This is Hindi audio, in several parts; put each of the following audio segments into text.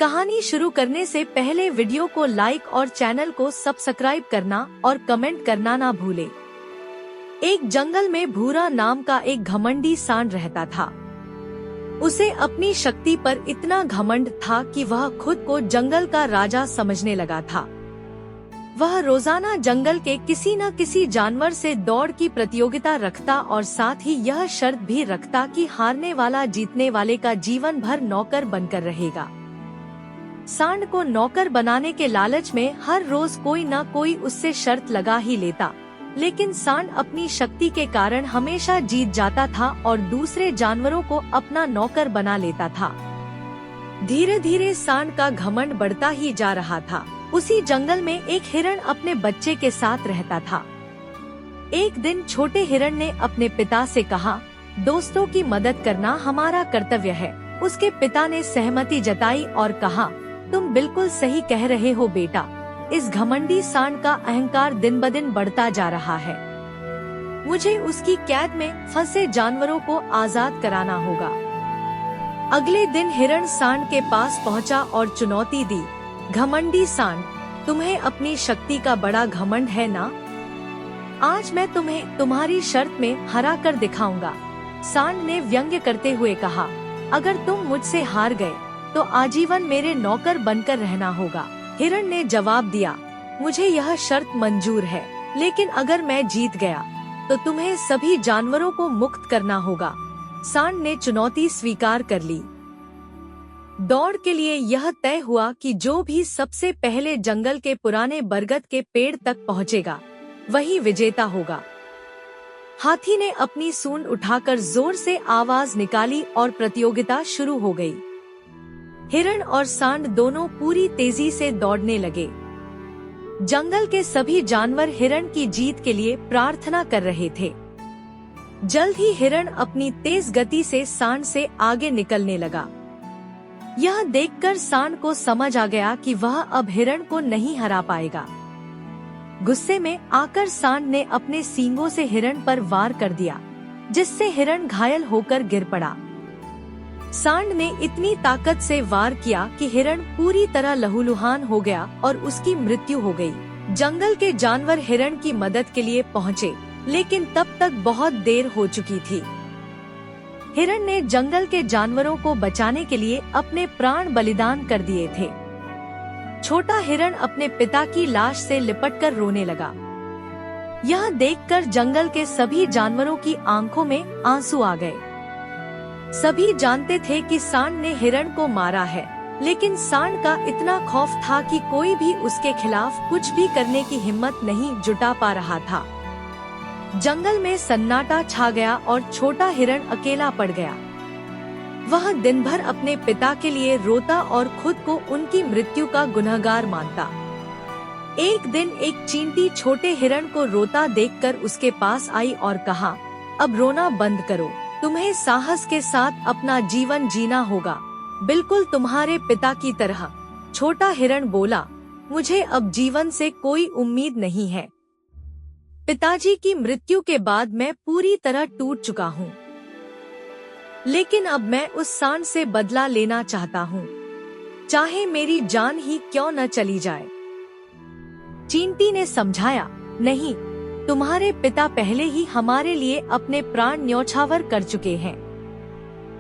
कहानी शुरू करने से पहले वीडियो को लाइक और चैनल को सब्सक्राइब करना और कमेंट करना ना भूले। एक जंगल में भूरा नाम का एक घमंडी सांड रहता था। उसे अपनी शक्ति पर इतना घमंड था कि वह खुद को जंगल का राजा समझने लगा था। वह रोजाना जंगल के किसी न किसी जानवर से दौड़ की प्रतियोगिता रखता और साथ ही यह शर्त भी रखता कि हारने वाला जीतने वाले का जीवन भर नौकर बनकर रहेगा। सांड को नौकर बनाने के लालच में हर रोज कोई न कोई उससे शर्त लगा ही लेता, लेकिन सांड अपनी शक्ति के कारण हमेशा जीत जाता था और दूसरे जानवरों को अपना नौकर बना लेता था। धीरे धीरे सांड का घमंड बढ़ता ही जा रहा था। उसी जंगल में एक हिरण अपने बच्चे के साथ रहता था। एक दिन छोटे हिरण ने अपने पिता से कहा, दोस्तों की मदद करना हमारा कर्तव्य है। उसके पिता ने सहमति जताई और कहा, तुम बिल्कुल सही कह रहे हो बेटा। इस घमंडी सांड का अहंकार दिन ब दिन बढ़ता जा रहा है। मुझे उसकी कैद में फंसे जानवरों को आजाद कराना होगा। अगले दिन हिरण सांड के पास पहुंचा और चुनौती दी, घमंडी सांड, तुम्हें अपनी शक्ति का बड़ा घमंड है ना? आज मैं तुम्हें तुम्हारी शर्त में हरा कर दिखाऊंगा। सांड ने व्यंग्य करते हुए कहा, अगर तुम मुझसे हार गए तो आजीवन मेरे नौकर बनकर रहना होगा। हिरण ने जवाब दिया, मुझे यह शर्त मंजूर है, लेकिन अगर मैं जीत गया तो तुम्हें सभी जानवरों को मुक्त करना होगा। सांड ने चुनौती स्वीकार कर ली। दौड़ के लिए यह तय हुआ कि जो भी सबसे पहले जंगल के पुराने बरगद के पेड़ तक पहुंचेगा, वही विजेता होगा। हाथी ने अपनी सूंड उठाकर जोर से आवाज निकाली और प्रतियोगिता शुरू हो गई। हिरण और सांड दोनों पूरी तेजी से दौड़ने लगे। जंगल के सभी जानवर हिरण की जीत के लिए प्रार्थना कर रहे थे। जल्द ही हिरण अपनी तेज गति से सांड से आगे निकलने लगा। यह देखकर सांड को समझ आ गया कि वह अब हिरण को नहीं हरा पाएगा। गुस्से में आकर सांड ने अपने सींगों से हिरण पर वार कर दिया, जिससे हिरण घायल होकर गिर पड़ा। सांड ने इतनी ताकत से वार किया कि हिरण पूरी तरह लहूलुहान हो गया और उसकी मृत्यु हो गई। जंगल के जानवर हिरण की मदद के लिए पहुँचे, लेकिन तब तक बहुत देर हो चुकी थी। हिरण ने जंगल के जानवरों को बचाने के लिए अपने प्राण बलिदान कर दिए थे। छोटा हिरण अपने पिता की लाश से लिपटकर रोने लगा। यह देखकर जंगल के सभी जानवरों की आंखों में आंसू आ गए। सभी जानते थे कि सांड ने हिरण को मारा है, लेकिन सांड का इतना खौफ था कि कोई भी उसके खिलाफ कुछ भी करने की हिम्मत नहीं जुटा पा रहा था। जंगल में सन्नाटा छा गया और छोटा हिरण अकेला पड़ गया। वह दिन भर अपने पिता के लिए रोता और खुद को उनकी मृत्यु का गुनहगार मानता। एक दिन एक चींटी छोटे हिरण को रोता देखकर उसके पास आई और कहा, अब रोना बंद करो, तुम्हें साहस के साथ अपना जीवन जीना होगा, बिल्कुल तुम्हारे पिता की तरह। छोटा हिरण बोला, मुझे अब जीवन से कोई उम्मीद नहीं है। पिताजी की मृत्यु के बाद मैं पूरी तरह टूट चुका हूँ, लेकिन अब मैं उस सांड से बदला लेना चाहता हूँ, चाहे मेरी जान ही क्यों न चली जाए। चींटी ने समझाया, नहीं, तुम्हारे पिता पहले ही हमारे लिए अपने प्राण न्यौछावर कर चुके हैं।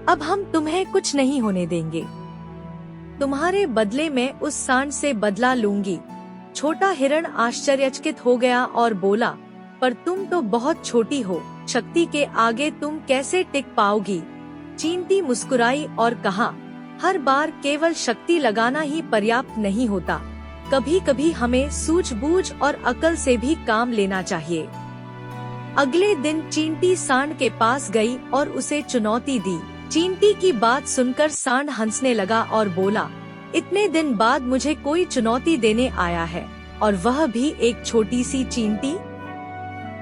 अब हम तुम्हें कुछ नहीं होने देंगे। तुम्हारे बदले में उस सांड से बदला लूंगी। छोटा हिरण आश्चर्यचकित हो गया और बोला, पर तुम तो बहुत छोटी हो, शक्ति के आगे तुम कैसे टिक पाओगी? चींटी मुस्कुराई और कहा, हर बार केवल शक्ति लगाना ही पर्याप्त नहीं होता, कभी कभी हमें सूझबूझ और अकल से भी काम लेना चाहिए। अगले दिन चींटी सांड के पास गई और उसे चुनौती दी। चींटी की बात सुनकर सांड हंसने लगा और बोला, इतने दिन बाद मुझे कोई चुनौती देने आया है, और वह भी एक छोटी सी चींटी।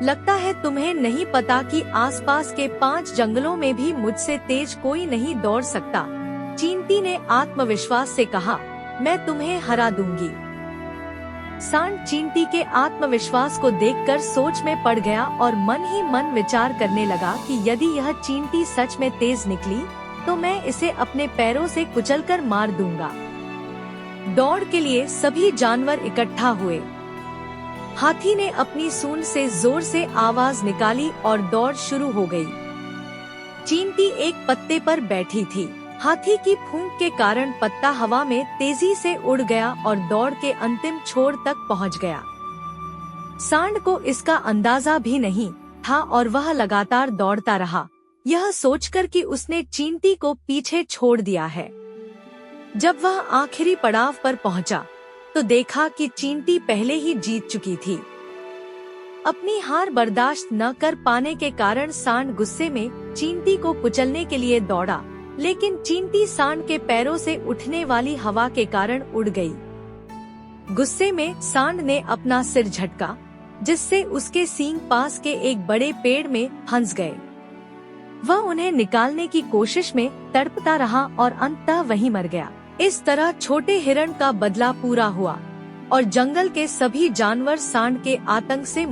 लगता है तुम्हें नहीं पता कि आसपास के 5 जंगलों में भी मुझसे तेज कोई नहीं दौड़ सकता। चींटी ने आत्मविश्वास से कहा, मैं तुम्हें हरा दूंगी। सांड चींटी के आत्मविश्वास को देखकर सोच में पड़ गया और मन ही मन विचार करने लगा कि यदि यह चींटी सच में तेज निकली तो मैं इसे अपने पैरों से कुचलकर मार दूंगा। दौड़ के लिए सभी जानवर इकट्ठा हुए। हाथी ने अपनी सूंड से जोर से आवाज निकाली और दौड़ शुरू हो गई। चींटी एक पत्ते पर बैठी थी। हाथी की फूंक के कारण पत्ता हवा में तेजी से उड़ गया और दौड़ के अंतिम छोर तक पहुंच गया। सांड को इसका अंदाजा भी नहीं था और वह लगातार दौड़ता रहा, यह सोचकर कि उसने चींटी को पीछे छोड़ दिया है। जब वह आखिरी पड़ाव पर पहुंचा, तो देखा कि चींटी पहले ही जीत चुकी थी। अपनी हार बर्दाश्त न कर पाने के कारण सांड गुस्से में चींटी को कुचलने के लिए दौड़ा, लेकिन चींटी सांड के पैरों से उठने वाली हवा के कारण उड़ गई। गुस्से में सांड ने अपना सिर झटका, जिससे उसके सींग पास के एक बड़े पेड़ में फंस गए। वह उन्हें निकालने की कोशिश में तड़पता रहा और अंततः वहीं मर गया। इस तरह छोटे हिरण का बदला पूरा हुआ और जंगल के सभी जानवर सांड के आतंक से